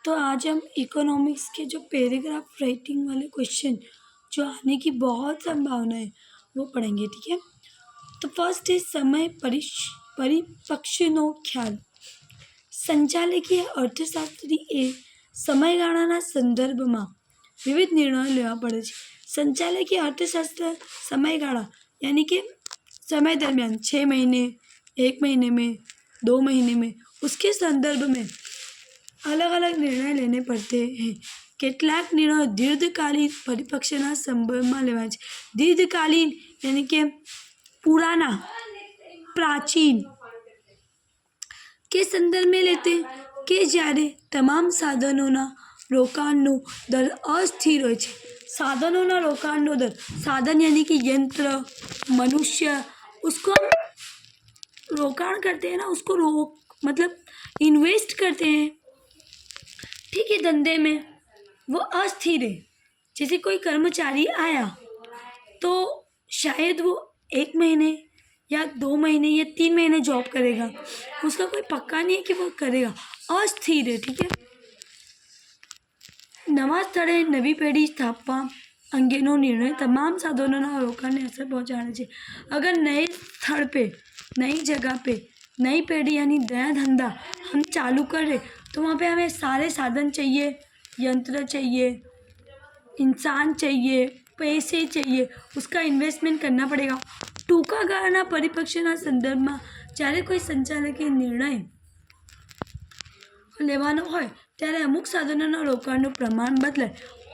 तो आज हम इकोनॉमिक्स के जो पैराग्राफ राइटिंग वाले क्वेश्चन जो आने की बहुत संभावना है वो पढ़ेंगे, ठीक है। तो फर्स्ट है समय પરિપક્ષનો ખ્યાલ। સંચાલકીય અર્થશાસ્ત્રીએ સમયગાળાના સંદર્ભમાં વિવિધ નિર્ણયો લેવા પડે છે। संचालकीय अर्थशास्त्र समयगाला यानी कि समय दरमियान 6 महीने, 1 महीने में, 2 महीने में, उसके संदर्भ में अलग अलग निर्णय लेने पड़ते हैं। કેટલાક નિર્ણયો દીર્ઘકાલીન પરિપક્ષના સંદર્ભમાં લેવાય છે। દીર્ઘકાલીન यानी कि पुराना, प्राचीन के संदर्भ में लेते हैं कि જ્યારે તમામ સાધનોના રોકાણનો દર અસ્થિર હોય છે। साधनों रोकाणનો दर, साधन यानी कि यंत्र, मनुष्य, उसको रोकाण करते हैं ना, उसको मतलब इन्वेस्ट करते हैं, ठीक है, धंधे में, वो अस्थिर है। जैसे कोई कर्मचारी आया तो शायद वो 1 महीने या 2 महीने या 3 महीने जॉब करेगा, उसका कोई पक्का नहीं है कि वो करेगा, अस्थिर है, ठीक है। नवा स्थळे नवी पेढ़ी स्थापवा अंगेनो निर्णय तमाम साधनों रोकाणने असर पहुँचाड़े छे। अगर नए स्थल पे, नई जगह पे, नई पेढ़ी यानी नया धंधा हम चालू करें तो वहाँ पे हमें सारे साधन चाहिए, यंत्र चाहिए, इंसान चाहिए, पैसे चाहिए, उसका इन्वेस्टमेंट करना पड़ेगा। टूंका गाळाना परिपक्षना संदर्भ में જ્યારે कोई संचालकीय निर्णय लेवानो होय त्यारे अमुक साधनों रोकाणनु प्रमाण बदले।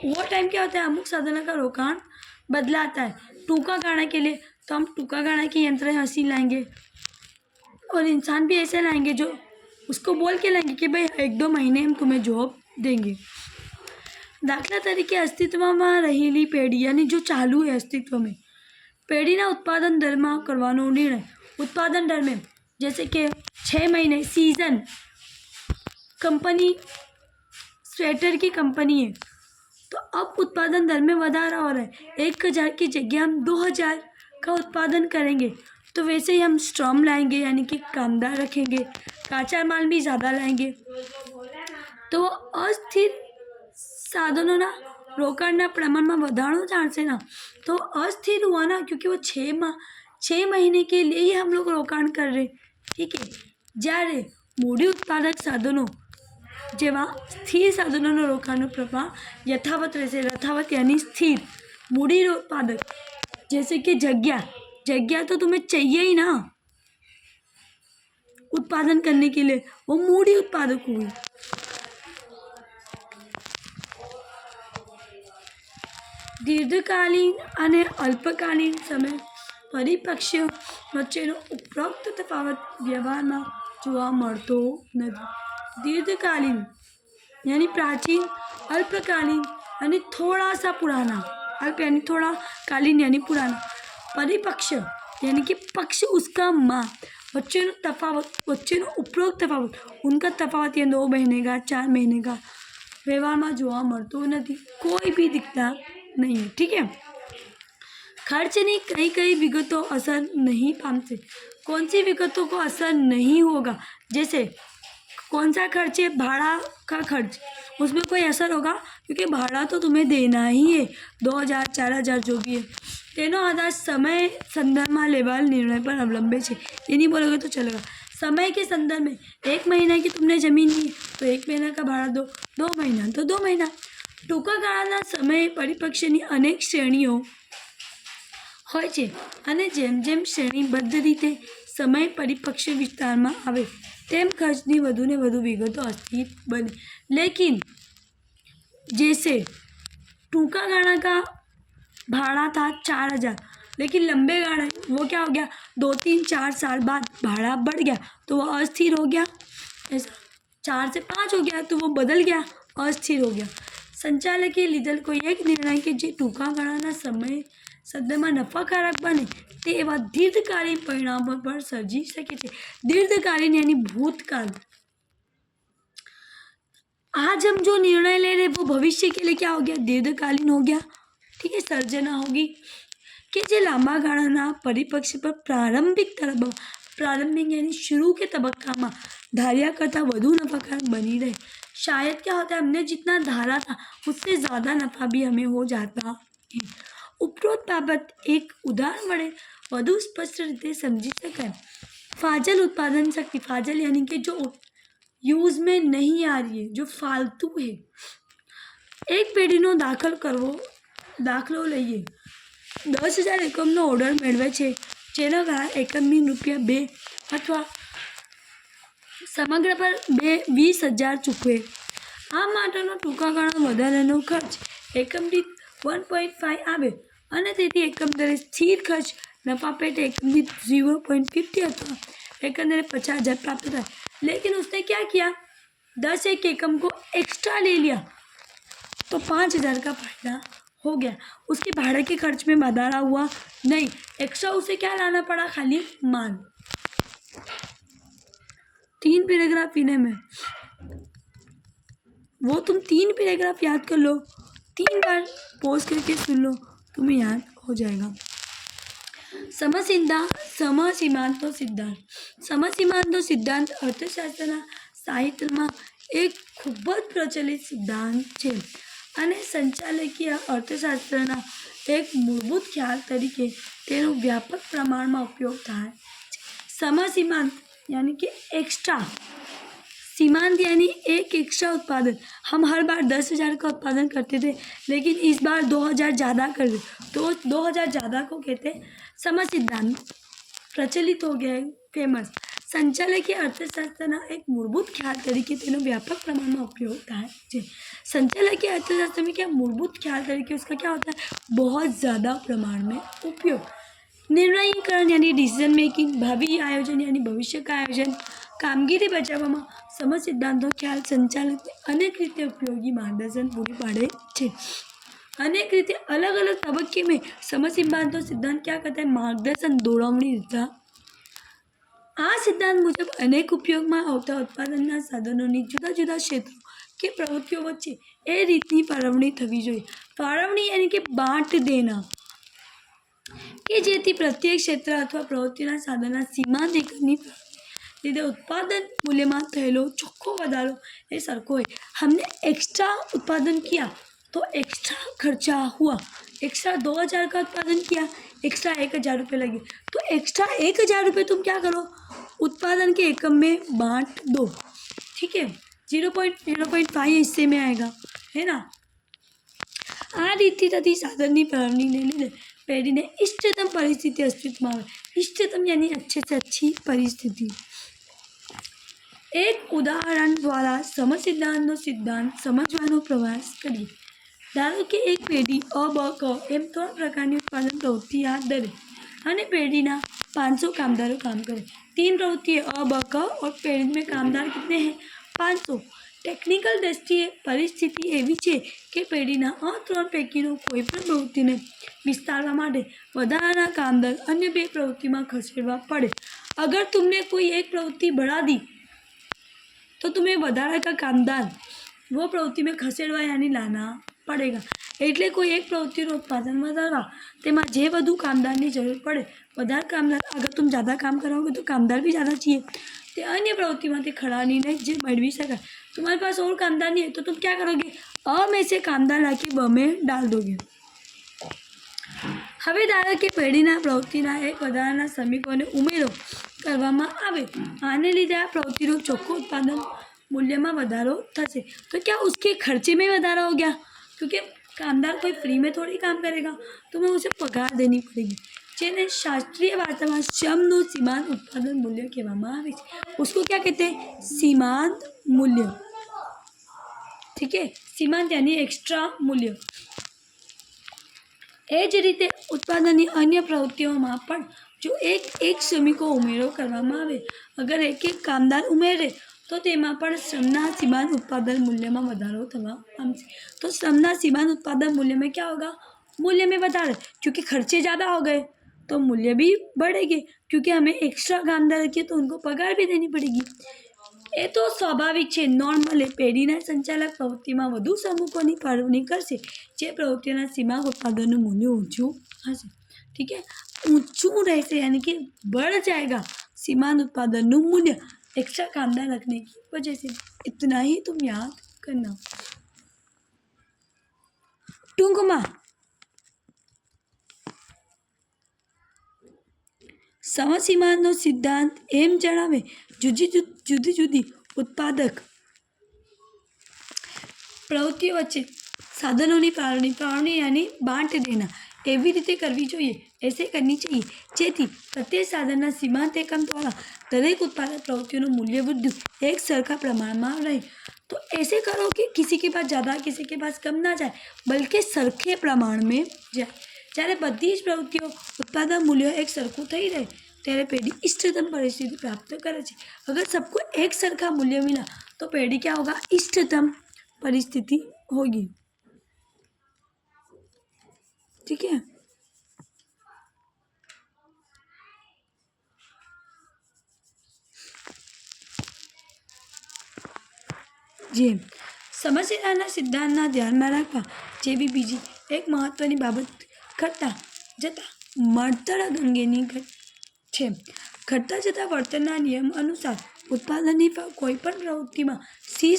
वो टाइम क्या होता है, अमुक साधनों का रोकाण बदलाता है। टूंका गाड़ा के लिए तो हम टूंका गाड़ा के यंत्र ऐसे लाएंगे और इंसान भी ऐसे लाएंगे जो उसको बोल के लाएंगे कि भाई 1-2 महीने हम तुम्हें जॉब देंगे। दाखला तरीके अस्तित्व में रहेली पेढ़ी यानी जो चालू है अस्तित्व में, पेढ़ीना उत्पादन दर में करवानो निर्णय। उत्पादन दर में जैसे कि 6 महीने सीजन, कंपनी स्वेटर की कंपनी है तो अब उत्पादन दर में वधारा हो रहा है। 1000 की जगह हम 2000 का उत्पादन करेंगे, तो वैसे ही हम स्ट्रॉम लाएंगे यानी कि कामदार रखेंगे, काचा माल भी ज़्यादा लाएंगे। तो अस्थिर साधनों ना रोकाणना प्रमाण में वधारो जाणशे ना, तो अस्थिर हुआ ना, क्योंकि वो 6 महीने के लिए ही हम लोग रोकाण कर रहे, ठीक है। જ્યારે मूडी उत्पादक साधनों जेवा स्थिर साधनों रोकाणनु प्रमाण यथावत रहेशे। यथावत यानी स्थिर। मूडी उत्पादक जैसे कि जगह तो तुम्हें चाहिए ही ना उत्पादन करने के लिए, वो मूडी उत्पादक हुई। दीर्घकालीन અને अल्पकालीन समय परिपक्ष वच्चेनो उपरोक्त तफावत व्यवहाરમાં જોવા મળતો નથી। दीर्घकालीन यानी प्राचीन, अल्पकालीन यानी थोड़ा सा पुराना, अल्प यानी थोड़ा, कालीन यानी पुराना, परिपक्ष यानी कि पक्ष उसका माँ, वच्चेनो तफावत, वच्चेनो उपरोक्त तफावत, उनका तफावत ये 2 महीने का, 4 महीने का व्यवहार में जोवा मळतो नहीं, कोई भी दिखता नहीं, ठीक है। खर्चनी कई कई विगतों असर नहीं पामते। कौन सी विगतों को असर नहीं होगा, जैसे कौन सा खर्च है, भाड़ा का खर्च, उसमें कोई असर होगा क्योंकि भाड़ा तो तुम्हें देना ही है, 2000, 4000 जो भी है। तेनो आधार समय संदर्भ में लेवाल निर्णय पर अवलंबे छे। ये नहीं बोलोगे तो चलेगा। समय के संदर्भ में 1 महीना की तुमने जमीन ली तो 1 महीना का भाड़ा दो, 2 महीना तो 2 महीना। टूंका गाळाना समय परिपक्षनी अनेक श्रेणीओ होय छे अने जेम जेम श्रेणीबद्ध रीते समय परिपक्ष विस्तार में आवे तेम खर्चनी वधु ने वधु विगतो अस्थिर बने। लेकिन जैसे टूंका गाड़ा का भाड़ा था 4000, लेकिन लंबे गाड़े वो क्या हो गया, 2-3-4 साल बाद भाड़ा बढ़ गया तो वो अस्थिर हो गया। ऐसा 4 से 5 हो गया तो वो बदल गया, अस्थिर हो गया। संचालके लीधेल कोई एक निर्णय के जे टूंका गाळाना समय सदन में नफाकारक बने ते एवा दीर्घकालीन परिणामों पर सर्जी सके छे। दीर्घकालीन यानी भूतकाल। आज हम जो निर्णय ले रहे वो भविष्य के लिए क्या हो गया, दीर्घकालीन हो गया, ठीक है। सर्जना होगी कि जे लांबा गाळाना परिपक्ष पर प्रारंभिक यानी शुरू के तबक्का में धार्या करता वधु नफाकारक बनी रहे। शायद क्या होता है, हमने जितना धारा था उससे ज़्यादा नफा भी हमें हो जाता है। ઉપરોક્ત બાબત એક ઉદાહરણ વડે વધુ સ્પષ્ટ રીતે સમજી શકાય। फाजल उत्पादन शक्ति, फाजल यानी कि जो यूज़ में नहीं आ रही है, जो फालतू है। एक પેઢીનો દાખલો લઈએ। 10,000 એકમનો ઓર્ડર મેળવે છે, જેના દ્વારા એકમની ₹2 અથવા સમગ્ર પર 20,000 ચૂકવે। આ માટેનો ટૂંકા ગાળા વધારાનો ખર્ચ એકમ દીઠ 1.5 આવે અને તેથી એકંદરે સ્થિર ખર્ચ नफा पेट एकम દીઠ 0.50 अथवा एकंदरे 50,000 प्राप्त था। लेकिन उसने क्या किया, 10 एक एकम को एक्स्ट्रा ले लिया तो 5,000 का फायदा हो गया। उसके भाड़े के खर्च में વધારા हुआ नहीं, एक्स्ट्रा उसे क्या लाना पड़ा, खाली माल। 3 पैराग्राफ इन्हें में वो तुम 3 पैराग्राफ याद कर लो, 3 बार पॉज करके सुन लो, तुम्हें याद हो जाएगा। સમસીમાંતો સિદ્ધાંત। સમસીમાંતો સિદ્ધાંત અર્થશાસ્ત્રના સાહિત્યમાં એક ખૂબ જ પ્રચલિત સિદ્ધાંત છે અને સંચાલકીય અર્થશાસ્ત્રના એક મૂળભૂત ખ્યાલ તરીકે તેનો વ્યાપક પ્રમાણમાં ઉપયોગ થાય છે। સમસીમાંત यानी कि एक्स्ट्रा, सीमांत यानी एक एक्स्ट्रा उत्पादन। हम हर बार 10,000 का उत्पादन करते थे, लेकिन इस बार 2,000 ज़्यादा कर दे तो 2,000 ज़्यादा को कहते हैं सम सिद्धांत। प्रचलित हो गया है, फेमस। संचालकीय अर्थशास्त्रना एक मूलभूत ख्याल तरीके तेनो व्यापक प्रमाण में उपयोग થાય છે। संचालकीय अर्थशास्त्र में क्या मूलभूत ख्याल तरीके उसका क्या होता है, बहुत ज़्यादा प्रमाण में उपयोग। निर्णयीकरण यानी डिसीजन मेकिंग, भावी आयोजन यानी भविष्य का आयोजन, कामगीरी बचावવામાં સમ સિદ્ધાંતનો ખ્યાલ સંચાલકને અનેક રીતે ઉપયોગી માર્ગદર્શન પૂરી પાડે છે। अनेक रीते अलग अलग तबक्के में समसिद्धांतों सिद्धांत क्या करता है, मार्गदर्शन दोड़वणी देता। आ सिद्धांत मुजब अनेक उपयोग में आवता उत्पादन साधनों जुदा जुदा क्षेत्रों के प्रवृत्तियों वच्चे ए रीतनी फाळवणी थवी जोईए। फाळवणी यानी कि बांट देना कि जेथी प्रत्येक क्षेत्र अथवा प्रवृत्तिना साधनना सीमांत एकमनी लीधे उत्पादन मूल्य में थयेलो चोख्खो वधारो ए सरखो होय। हमने एक्स्ट्रा उत्पादन किया तो एक्स्ट्रा खर्चा हुआ। एक्स्ट्रा 2,000 का उत्पादन किया, एक्स्ट्रा 1,000 रुपये लगे, तो एक्स्ट्रा 1,000 रुपये तुम क्या करो, उत्पादन के एकम में बांट दो। ठीक है, 0.5 हिस्से में आएगा, है ना। आ रीति थती साधन की फाळवणी ने लीधे पेढ़ी ने इष्टतम परिस्थिति अस्तित्व में आवे। इष्टतम यानी अच्छे से अच्छी परिस्थिति। एक उदाहरण द्वारा समसिद्धांतનો सिद्धांत समझવાનો प्रयास करिए। धारो कि एक पेढ़ी अ ब क एम 3 प्रकार की उत्पादन प्रवृत्ति हाथ धरे અને पेढ़ीना 500 कामदारों काम करे। 3 प्रवृत्ति अ ब क और पेढ़ी में कामदार कितने हैं, 500। टेक्निकल दृष्टिए परिस्थिति एवी है कि पेढ़ीना आ 3 पैकीनो कोईपण प्रवृत्तिने विस्तारवा माटे वधाराना कामदार अन्य 2 प्रवृत्ति में खसेड़वा पड़े। अगर तुमने कोई एक प्रवृत्ति बढ़ा दी तो तुम्हें वधारा का कामदार वो प्रवृत्ति में खसेड़वा यानी लाना पड़ेगा। एटले कोई एक प्रवृत्ति उत्पादन वधारवा तेमां जे बधु कामदारनी जरूर पड़े, वधार कामदार, अगर तुम ज़्यादा काम कराओगे तो कामदार भी ज़्यादा चाहिए। ते अन्य प्रवृत्ति में खड़ानीने जे मेळवी शकाय। तुम्हारे पास और कामदार नहीं है तो तुम क्या करोगे, अ में से कामदार लाके ब में डाल दोगे। हवे धारो कि पेढ़ीना प्रवृत्तिना एक वधाराना श्रमिकोने उमेरो करवामां आवे, आने लीधे आ प्रवृत्तिनो चोख्खो उत्पादन मूल्य में वधारो थशे। तो क्या उसके खर्चे में वधारा हो गया, क्योंकि कामदार कोई फ्री में थोड़ी काम करेगा, तुम्हें उसे पगार देनी पड़ेगी। जेने शास्त्रीय भाषा में श्रमનું सीमांत उत्पादन मूल्य कहेवामां आवे छे। उसको क्या कहते हैं, सीमांत मूल्य। ठीक है, सीमांत यानी एक्स्ट्रा मूल्य। ए ज रीते उत्पादन अन्य प्रवृत्तिओं में पण जो एक श्रमिको उमेरो करवामां आवे, अगर एक कामदार उमेरे तो तेमां पण श्रमना सीमांत उत्पादन मूल्य में वधारो थवा पामशे। तो श्रमना सीमांत उत्पादन मूल्य में क्या होगा, मूल्य में वधारो, क्योंकि खर्चे ज़्यादा हो गए तो मूल्य भी बढ़ेंगे, क्योंकि हमें एक्स्ट्रा कामदार रखिए तो उनको पगार भी देनी पड़ेगी। ए तो स्वाभाविक है, नॉर्मल है। पेढ़ीना संचालक प्रवृत्ति में વધુ સમૂહોની ફાળવણી કરશે જે પ્રવૃત્તિના सीमा उत्पादनનું मूल्य ऊंचું હશે। ठीक है, ऊंचू रहશે यानी कि बढ़ जाएगा सीमांत उत्पादन मूल्य एक्स्ट्रा कामदार रखने की वजह से। इतना ही तुम याद करना। टूंकમાં સમસીમાનો સિદ્ધાંત એમ જણાવે જુદી જુદી ઉત્પાદક પ્રવૃત્તિઓ વચ્ચે સાધનોની ફાળવણી यानी बांट देना એવી રીતે કરવી જોઈએ, ऐसे करनी चाहिए જેથી પ્રત્યેક સાધનના સીમાંત એકમ દ્વારા દરેક उत्पादक प्रवृत्तियों मूल्य वृद्धि एक सरखा प्रमाणમાં રહે। तो ऐसे करो कि किसी के पास ज़्यादा किसी के पास कम ना जाए, बल्कि सरखे प्रमाण में जाए। જ્યારે બધી જ પ્રવૃત્તિઓ ઉત્પાદન મૂલ્ય એક સરખું થઈ રહે ત્યારે પેઢી इष्टतम परिस्थिति प्राप्त करे છે। अगर सबको एक सरखा मूल्य मिला तो पेढ़ी क्या होगा, इष्टतम परिस्थिति होगी। ठीक है। जी, સમસ્યાના સિદ્ધાંતના ધ્યાનમાં રાખવા જેવી બીજી એક મહત્વની બાબત ઘટતા જતા મળતર અંગેની છે। ઘટતા જતા વર્તનના નિયમ अनुसार उत्पादन की कोई पण प्रवृत्ति में स्थिर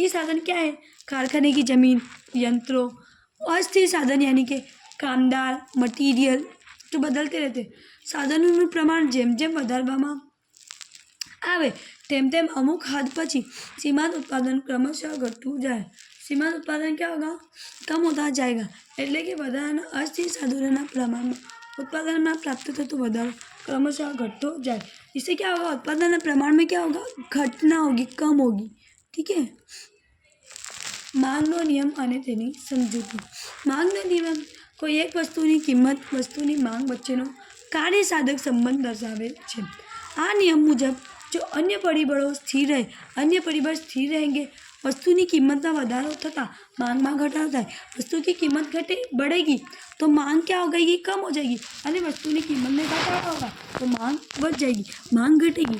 साधन क्या है, कारखाने की जमीन, यंत्रों। अस्थिर साधन यानी कि कामदार, मटीरियल जो बदलते रहते। साधनों प्रमाण जेम जेम वधारवामां आवे तेम तेम अमुक हद पछी सीमांत उत्पादन क्रमशः घटતું જાય। सीमांत उत्पादन क्या होगा, कम होता जाएगा। એટલે કે વધારાના अस्थिर साधनों प्रमाण उत्पादन में प्राप्त थतो વધારો क्रमशः घटतो जाए। इससे क्या होगा, उत्पादन प्रमाण में क्या होगा, घटना होगी, कम होगी। ठीक है। मांगनो नियम अने तेनी समजूती। मांगनो नियम कोई एक वस्तुनी किंमत वस्तुनी मांग वच्चेनो कार्यसाधक संबंध दर्शावे छे। आ नियम मुजब जो अन्य परिबळों स्थिर रहे, अन्य परिबळ स्थिर रहेंगे, वस्तु की कीमत में वधारो थता मांग में घटाडो थाय। वस्तु की कीमत बढ़ेगी तो मांग क्या हो गई, कम हो जाएगी, और वस्तु की कीमत में घटाडो होगा तो मांग बढ़ जाएगी। मांग घटेगी,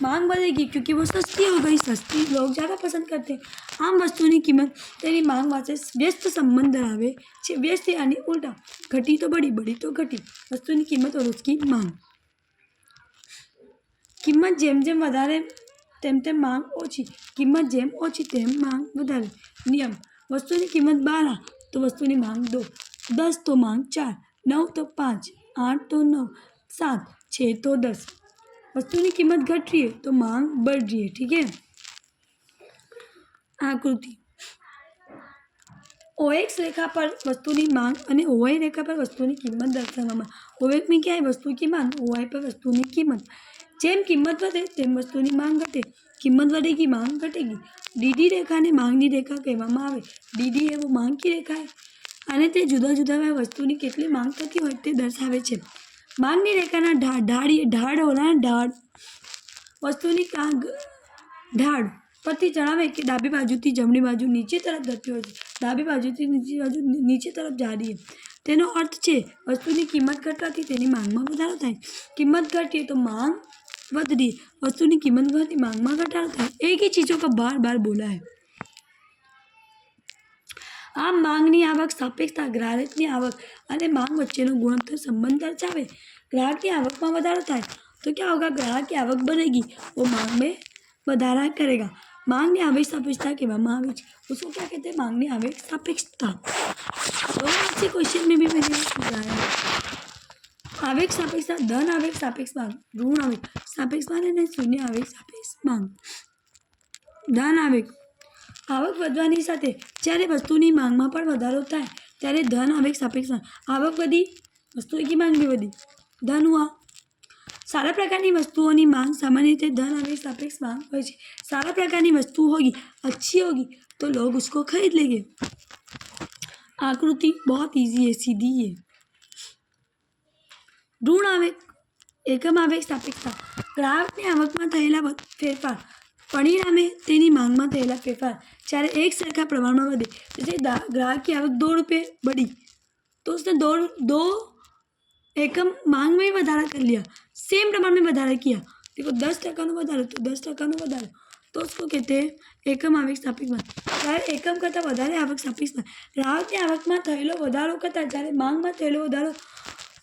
मांग बढ़ेगी क्योंकि वो सस्ती हो गई, सस्ती लोग ज़्यादा पसंद करते हैं। आम वस्तु की कीमत तेरी मांग वास्ते व्यस्त संबंध धरावे छे। व्यस्त यानी उल्टा, घटी तो बढ़ी, बढ़ी तो घटी। वस्तु की कीमत और उसकी मांग, किंमत जेम जेम वधारे तेम तेम मांग ओछी, किंमत जेम ओछी तेम मांग वधारे। नियम, वस्तु की कीमत 12 तो वस्तु की मांग 2, 10 तो मांग 4, 9 तो 5, 8 तो 9, 7, 6 तो 10। वस्तु की कीमत घट रही है तो मांग बढ़ रही है। ठीक है। आकृति OX रेखा पर वस्तु की मांग और OY रेखा पर वस्तु की कीमत दर्शाववामां। OX में क्या है, वस्तु की मांग, OY पर वस्तु की कीमत। जेम कीमत बढ़े तेम वस्तु की मांग घटे, कीमत बढ़ेगी मांग घटेगी। DD रेखा ने मांग की रेखा कहेवामां आवे। DD है वो मांग की रेखा है અને તે જુદા જુદા વસ્તુની કેટલી માંગ થતી હોય તે દર્શાવે છે। માંગની રેખાના ઢાળ હોના ઢાળ વસ્તુની ઢાળ પરથી જણાવે કે ડાબી બાજુથી જમણી બાજુ નીચે તરફ જતી હોય છે, ડાબી બાજુથી નીચે તરફ जा रही है। તેનો અર્થ છે વસ્તુની કિંમત ઘટવાથી તેની માંગમાં વધારો થાય। કિંમત ઘટે તો માંગ વધતી, વસ્તુની કિંમત ઘટતી માંગમાં ઘટાડો થાય। एक ही चीज़ों का बार बार बोला है। आम मांगनी आवक सापेक्षता ग्राहकनी आवक अने मांग वच्चेनो गुणोत्तर संबंध दर्शावे। ग्राहकनी आवकमां वधारो थाय तो क्या होगा, ग्राहक की आवक बढ़ेगी, वो मांग में वधारा करेगा। मांगनी आवेश सापेक्षता कहेवामां आवे छे। उसको क्या कहते हैं, मांगनी आवेश सापेक्षता। तो आज क्वेश्चन में भी मैंने बताया आवेग सापेक्षता, धन आवेग सापेक्ष मांग, ऋण आवेग सापेक्ष मांग અને શૂન્ય આવેગ સાપેક્ષ માંગ। ધન આવેગ, आवक વધવાની સાથે જ્યારે વસ્તુની માંગમાં પણ વધારો થાય ત્યારે ધન આવેગ સાપેક્ષ માંગ। आवक વધી, वस्तु की मांग भी वधी, धन हुआ। सारा प्रकारनी वस्तुओं मांग सामान्य रीते धन आवेग सापेक्ष मांग होय छे। सारा प्रकारनी वस्तु होगी, अच्छी होगी तो लोग उसको खरीद लेंगे। आकृति बहुत इजी है, सीधी है। ऋण आवेग, एकम आवेग सापेक्षता, ग्राहकनी आवकमां थयेला फेरफार परिणामे तेनी मांगमां थयेला फेरफार જ્યારે एक सरखा प्रमाणमां वधे। जैसे ग्राहक की आवक 2 रुपये बढ़ी तो उसने दो एकम मांग में वधारा कर लिया, सेम प्रमाण में वधारा किया। देखो 10% वधारो तो 10% वधारो तो उसको कहते हैं एकम आवक सापेक्ष मांग। જ્યારે એકમ કરતાં વધારે આવક સાપેક્ષ માंग, ગ્રાહકની આવકમાં થયેલો વધારો કરતાં જ્યારે માંગમાં થયેલો વધારો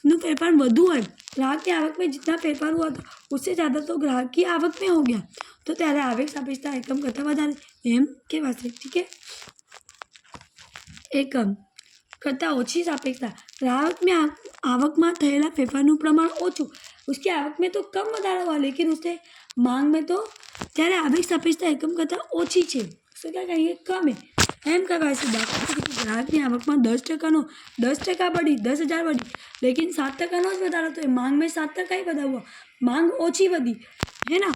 નું ફેરફાર વધુ હોય, ગ્રાહકની આવકમાં जितना ફેરફાર हुआ था उससे ज़्यादा तो ग्राहक की आवक में हो गया, તો ત્યારે આવેગ સાપેક્ષતા એકમ કરતાં વધારે એમ કહેવાશે. ઠીક है. એકમ કરતાં ઓછી સાપેક્ષતા, ग्राहक में आवक में થયેલા ફેરફારનું પ્રમાણ ઓછું, उसकी आवक में तो कम વધારો हुआ लेकिन उससे मांग में तो ત્યારે આવેગ સાપેક્ષતા એકમ કરતાં ઓછી છે. શું क्या कहेंगे? कम है. એમ કહેવાશે. દાખલા તરીકે ગ્રાહકની આવકમાં 10% बढ़ी, 10,000 बढ़ी, लेकिन 7% જ વધારો થયો. માંગ में 7% ही વધારો हुआ, માંગ ઓછી વધી, है ना,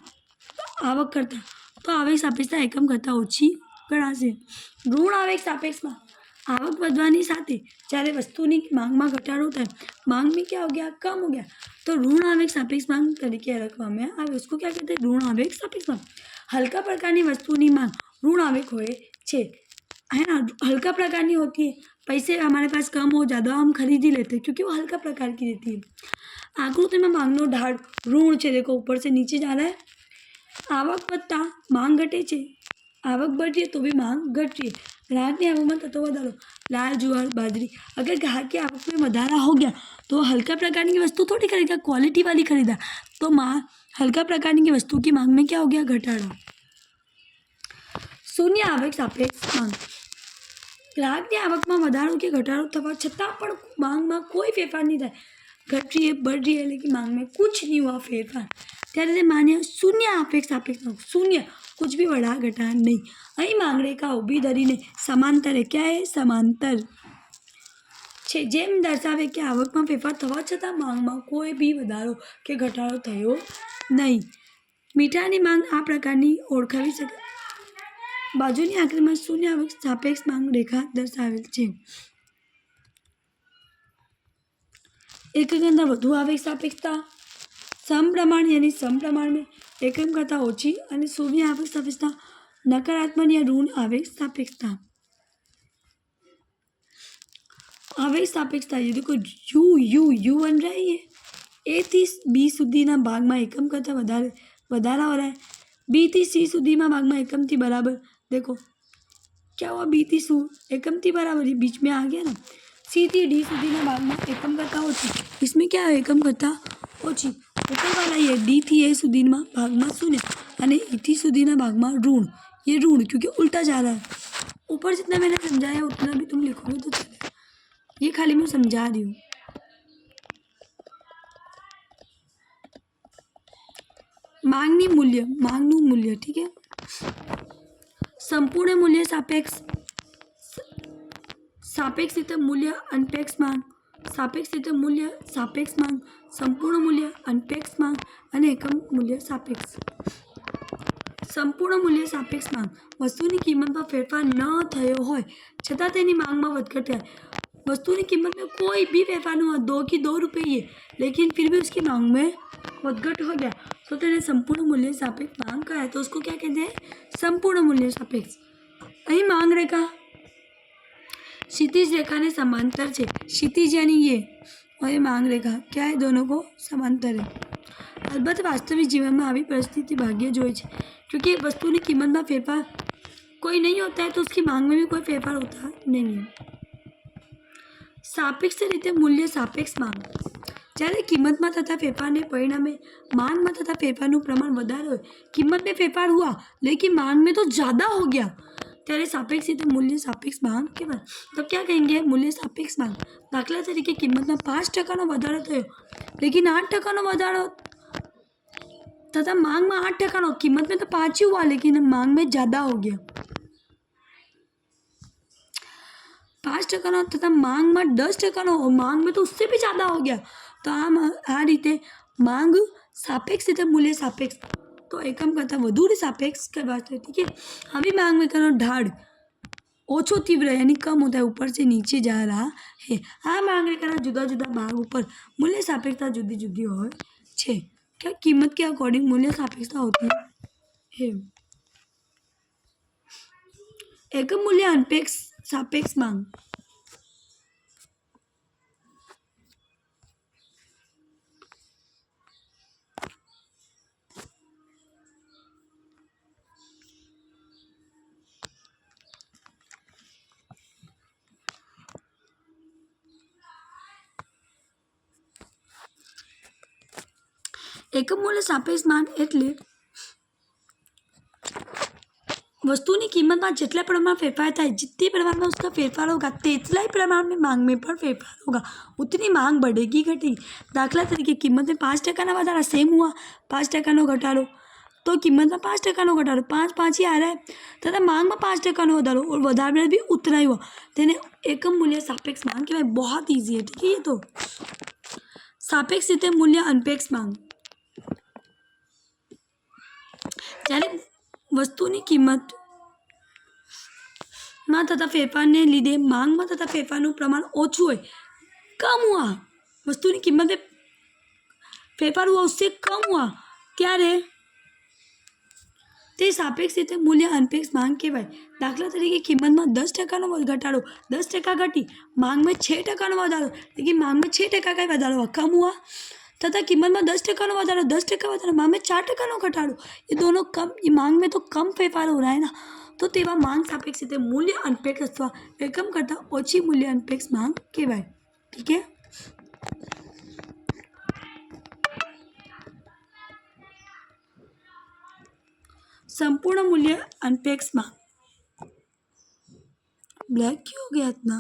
આવક કરતાં, તો આવેગ સાપેક્ષતા એકમ કરતાં ઓછી ગણાશે. ઋણ આવેગ સાપેક્ષમાં आवक વધવાની સાથે જ્યારે વસ્તુની માંગમાં ઘટાડો થાય, मांग में क्या हो गया? कम हो गया, तो ऋण आवेग सापेक्ष मांग तरीके रखवामें आवे. उसको क्या कहते हैं? ऋण आवेग सापेक्ष मांग. हल्का प्रकारनी वस्तुनी मांग ऋण आवेग होए छे, है ना. हल्का प्रकार की होती है, पैसे हमारे पास कम हो ज़्यादा हम खरीद ही लेते हैं क्योंकि वो हल्का प्रकार की रहती है. आकृति में मांगनो ढाल ऋण है, देखो ऊपर से नीचे जा रहा है. आवक बढ़ता मांग घटे छे, आवक बढ़ती है तो भी मांग घट रही है. ग्राहक की आवक में थतो वधारो, लाल जुआर बाजरी, अगर ग्राहक की आवक में वधारा हो गया तो हल्का प्रकार की वस्तु थोड़ी खरीदा, क्वालिटी वाली खरीदा, तो हल्का प्रकार की वस्तु की मांग में क्या हो गया? घटाड़ा. शून्य आवक सापेक्ष मांग, ग्राहकની આવકમાં વધારો કે ઘટાડો થવા છતાં પણ માંગમાં કોઈ ફેરફાર નહીં થાય, ઘટ रही है बढ़ रही है लेकिन मांग में कुछ नहीं हुआ फेरफार, ત્યારે તે માન્ય શૂન્ય સાપેક્ષ માंग. शून्य, कुछ भी बढ़ा घटा नहीं. અહીં માંગ રેખા ઊભી ધરીને સમાંતરે, क्या है? समांतर છે, જેમ દર્શાવે કે આવકમાં ફેરફાર થવા છતાં માંગમાં કોઈ બી વધારો કે ઘટાડો થયો નહીં. મીઠાની માંગ આ પ્રકારની ઓળખાવી શકાય. બાજુની આકૃતિમાં શૂન્ય આવક સાપેક્ષ માંગ રેખા દર્શાવેલ છે. એક કરતાં વધુ આવેગ સાપેક્ષતા, સમપ્રમાણ यानी समप्रमाण में एकम करता ओછી, અને शून्य आवक सापेक्षता नकारात्मक या ऋण आवेग सापेक्षता. आवेग सापेक्षता ये देखो यू यू यू बन रहा है, ये ए थी बी सुधीना भागમાં એકમ કરતાં વધારા हो रहा है, बी थी सी सुधीમાં भागમાં એકમ थी बराबर. देखो क्या हुआ? बी थी सू एकम थी बराबर, ये बीच में आ गया ना. सी थी डी सुधीना भागમાં એકમ કરતાં ઓછી, इसमें क्या है? एकम करતાં ઓછી. ऊपर वाला ये डी थी ए सुधीना भागમાં शून्य અને ई थी सुधीना भागમાં ऋण, ये ऋण क्योंकि उल्टा जा रहा है. ऊपर जितना मैंने समझाया उतना भी तुम लिखोगे तो चलेगा, ये खाली मैं समझा रही हूँ. मांगनी मूल्य, मांगनु मूल्य, ठीक है. संपूर्ण मूल्य सापेक्ष, सापेक्ष રીતે મૂલ્ય અનપેક્ષ માંગ, સાપેક્ષ રીતે મૂલ્ય સાપેક્ષ માંગ, સંપૂર્ણ મૂલ્ય અનપેક્ષ માંગ અને એકમ મૂલ્ય સાપેક્ષ. સંપૂર્ણ મૂલ્ય સાપેક્ષ માંગ, વસ્તુની કિંમતમાં ફેરફાર ન થયો હોય છતાં તેની માંગમાં વધઘટ થાય. वस्तु की कीमत में कोई भी फेरफार नहीं हुआ, 2 की 2 रुपये ही है, लेकिन फिर भी उसकी मांग में વધઘટ हो गया तो तेने संपूर्ण मूल्य सापेक्ष मांग का है, तो उसको क्या कहते हैं? संपूर्ण मूल्य सापेक्ष. અહીં मांग रेखा क्षितिज रेखा ने समांतर है, क्षितिज यानी ये, और ये मांग रेखा क्या है? दोनों को समांतर है. अलबत्त वास्तविक जीवन में આવી परिस्थिति भाग्य જ હોય છે, क्योंकि वस्तु की कीमत में फेरफार कोई नहीं होता है तो उसकी मांग में भी कोई फेरफार होता नहीं है. सापेक्ष रीते मूल्य सापेक्ष मांग, જ્યારે કિંમતમાં થતા ફેરફારને પરિણામે માંગમાં થતા ફેરફારનું પ્રમાણ વધારે હોય, કિંમત में फेरफार हुआ लेकिन मांग में तो ज़्यादा हो गया, ત્યારે સાપેક્ષ રીતે મૂલ્ય સાપેક્ષ માંગ કહેવાય. તો क्या कहेंगे? मूल्य सापेक्ष मांग. દાખલા તરીકે કિંમતમાં 5%નો વધારો થયો लेकिन 8%નો વધારો तथा मांग में 8%, कीमत में तो 5 ही हुआ लेकिन मांग में ज़्यादा हो गया. 5% तथा मांग में 10%, मांग में तो उससे भी ज़्यादा हो गया. तो आ रीते मांग सापेक्ष रीते मूल्य सापेक्ष, तो एकम करता વધુ सापेक्ष करवाते. ठीक है. अभी मांग में करना ढाल ओछो तीव्र यानी कम होता है, ऊपर से नीचे जा रहा है. आ मांग में करना जुदा जुदा भाग ऊपर मूल्य सापेक्षता जुदी जुदी हो छे. क्या कीमत के अकॉर्डिंग मूल्य सापेक्षता होती है. एकम मूल्य अनपेक्ष सापेक्ष मांग. એકમ મૂલ્ય સાપેક્ષ માંગ એટલે वस्तु की कीमत में जितने प्रमाण में फेरफार था जितने प्रमाण में उसका फेरफार होगा तेतला ही प्रमाण में मांग में पर फेरफार होगा उतनी मांग बढ़ेगी घटेगी। दाखला तरीके कीमत में 5% वधारा सेम हुआ 5% घटाड़ो तो कीमत में 5% घटाड़ो 5 ही आ रहा है तथा मांग में 5% वधारो और वधार भी उतना ही हुआ तेने एकम मूल्य सापेक्ष मांग कहवाय। बहुत ईजी है ठीक है। ये तो सापेक्ष रीते मूल्य अनपेक्ष मांग જ્યારે વસ્તુની કિંમત માં થતા ફેરફારને લીધે માંગમાં થતા ફેરફારનું પ્રમાણ ઓછું હોય कम हुआ वस्तुની કિંમતે ફેરફાર हुआ उससे कम हुआ ત્યારે તે સાપેક્ષ રીતે મૂલ્ય અનપેક્ષ માંગ કહેવાય। દાખલા તરીકે કિંમતમાં 10%નો ઘટાડો 10% घटी मांग में 6%નો વધારો लेकिन मांग में 6% का વધારો हुआ कम हुआ तथा कीमत में 10%નો વધારો 10% વધારો मांग में 4%નો घटाड़ो ये दोनों कम ये मांग में तो कम फेरफार हो रहा है ना तो तेवा मांग सापेक्ष रीते मूल्य अनपेक्ष अथवा एकम करता ओછી मूल्य अनपेक्ष मांग कहेवाय। ठीक है। संपूर्ण मूल्य अनपेक्ष मांग ब्लैक क्यों हो गया इतना।